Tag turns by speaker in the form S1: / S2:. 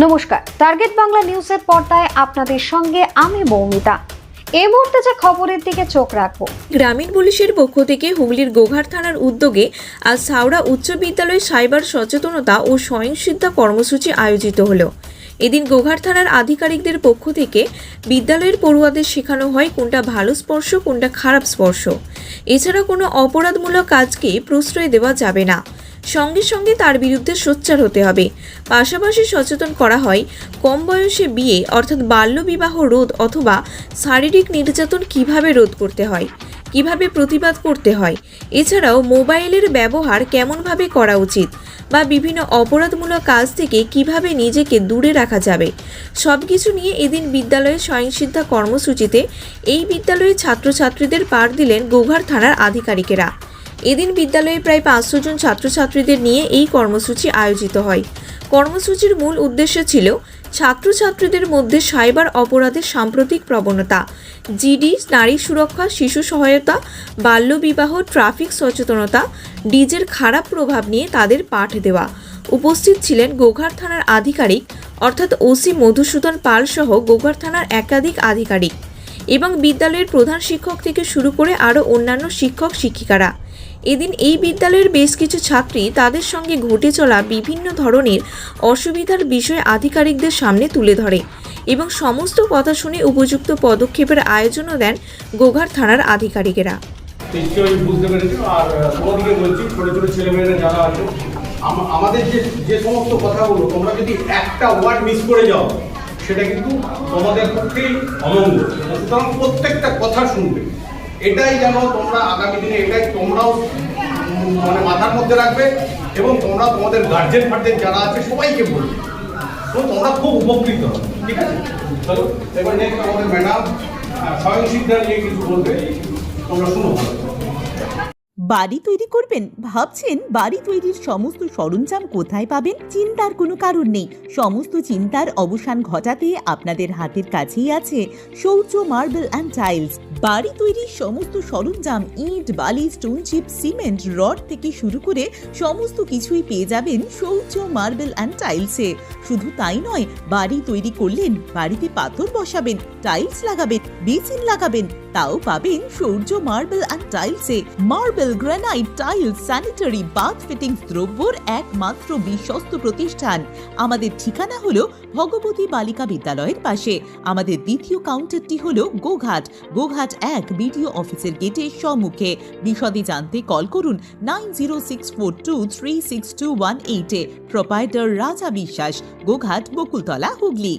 S1: নমস্কার, টার্গেট বাংলা নিউজের পর্দায় আপনাদের সঙ্গে আমি মৌমিতা। এই মুহূর্তে যে খবরের দিকে চোখ রাখবো।
S2: গ্রামীণ পুলিশের পক্ষ থেকে হুগলির গোঘাট থানার উদ্যোগে আজ হাওড়া উচ্চ বিদ্যালয়ে সাইবার সচেতনতা ও স্বয়ংসিদ্ধা কর্মসূচি আয়োজিত হলো। এদিন গোঘাট থানার আধিকারিকদের পক্ষ থেকে বিদ্যালয়ের পড়ুয়াদের শেখানো হয় কোনটা ভালো স্পর্শ, কোনটা খারাপ স্পর্শ। এছাড়া কোনো অপরাধমূলক কাজকে প্রশ্রয় দেওয়া যাবে না, সঙ্গে সঙ্গে তার বিরুদ্ধে সোচ্চার হতে হবে। পাশাপাশি সচেতন করা হয় কম বয়সে বিয়ে অর্থাৎ বাল্যবিবাহ রোধ অথবা শারীরিক নির্যাতন কিভাবে রোধ করতে হয়, কিভাবে প্রতিবাদ করতে হয়। এছাড়াও মোবাইলের ব্যবহার কেমনভাবে করা উচিত বা বিভিন্ন অপরাধমূলক কাজ থেকে কিভাবে নিজেকে দূরে রাখা যাবে, সব কিছু নিয়ে এদিন বিদ্যালয়ের স্বয়ংসিদ্ধা কর্মসূচিতে এই বিদ্যালয়ের ছাত্রছাত্রীদের পাঠ দিলেন গোঘাট থানার আধিকারিকেরা। এদিন বিদ্যালয়ে প্রায় 500 জন ছাত্রছাত্রীদের নিয়ে এই কর্মসূচি আয়োজিত হয়। কর্মসূচির মূল উদ্দেশ্য ছিল ছাত্রছাত্রীদের মধ্যে সাইবার অপরাধের সাম্প্রতিক প্রবণতা, জিডি, নারী সুরক্ষা, শিশু সহায়তা, বাল্যবিবাহ, ট্রাফিক সচেতনতা, ডিজের খারাপ প্রভাব নিয়ে তাদের পাঠ দেওয়া। উপস্থিত ছিলেন গোঘাট থানার আধিকারিক অর্থাৎ ওসি মধুসূদন পাল সহ গোঘাট থানার একাধিক আধিকারিক এবং বিদ্যালয়ের প্রধান শিক্ষক থেকে শুরু করে আরও অন্যান্য শিক্ষক শিক্ষিকারা। এদিন এই বিদ্যালয়ের বেশ কিছু ছাত্রী তাদের সঙ্গে ঘটে চলা বিভিন্ন ধরনের অসুবিধার বিষয় আধিকারিকদের সামনে তুলে ধরে এবং সমস্ত কথা শুনে উপযুক্ত পদক্ষেপের আয়োজনও দেন গোঘাট থানার আধিকারিকেরা।
S3: নিশ্চয়ই বুঝতে পেরেছো। আর তোমাদেরকে বলছি, ছোটো ছোটো ছেলেমেয়েরা যারা আছে, আমাদের যে সমস্ত কথাগুলো তোমরা যদি একটা ওয়ার্ড মিস করে যাও সেটা কিন্তু তোমাদের পক্ষেই অমঙ্গল। সুতরাং প্রত্যেকটা কথা শুনবে, এটাই যেন তোমরা আগামী দিনে এটাই তোমরাও মানে মাথার মধ্যে রাখবে এবং তোমরা তোমাদের গার্জেন ফার্জেন যারা আছে সবাইকে বলবে, তো তোমরা খুব উপকৃত হবে। ঠিক আছে, চলো এবার নেক্সট আমাদের ম্যাডাম স্বয়ংসিদ্ধা নিয়ে কিছু বলবে, তোমরা শুনো।
S4: বাড়ি তৈরি করবেন? ভাবছেন বাড়ি তৈরির সমস্ত সরঞ্জাম কোথায় পাবেন? চিন্তার কোনো কারণ নেই। সমস্ত চিন্তার অবসান ঘটাতে আপনাদের হাতের কাছেই আছে শৌর্য মার্বেল অ্যান্ড টাইলস। বাড়ি তৈরির সমস্ত সরঞ্জাম, ইট, বালি, স্টোন চিপ, সিমেন্ট, রড থেকে শুরু করে সমস্ত কিছুই পেয়ে যাবেন শৌর্য মার্বেল অ্যান্ড টাইলসে। শুধু তাই নয়, বাড়ি তৈরি করলেন, বাড়িতে পাথর বসাবেন, টাইলস লাগাবেন, বেসিন লাগাবেন, তাও পাবেন শৌর্য মার্বেল অ্যান্ড টাইলসে। Marble, granite, tiles, sanitary, bath fittings দ্রব্যর একমাত্র বিশ্বস্ত প্রতিষ্ঠান। আমাদের ঠিকানা হলো ভগবতী বালিকা বিদ্যালয়ের পাশে। আমাদের দ্বিতীয় কাউন্টারটি হলো গোঘাট 1 বিডিও অফিসের গেটের সম্মুখে। বিশদে জানতে কল করুন 9064236218 এ। প্রোপাইটার রাজা বিশ্বাস, গোঘাট, বকুলতলা, হুগলি।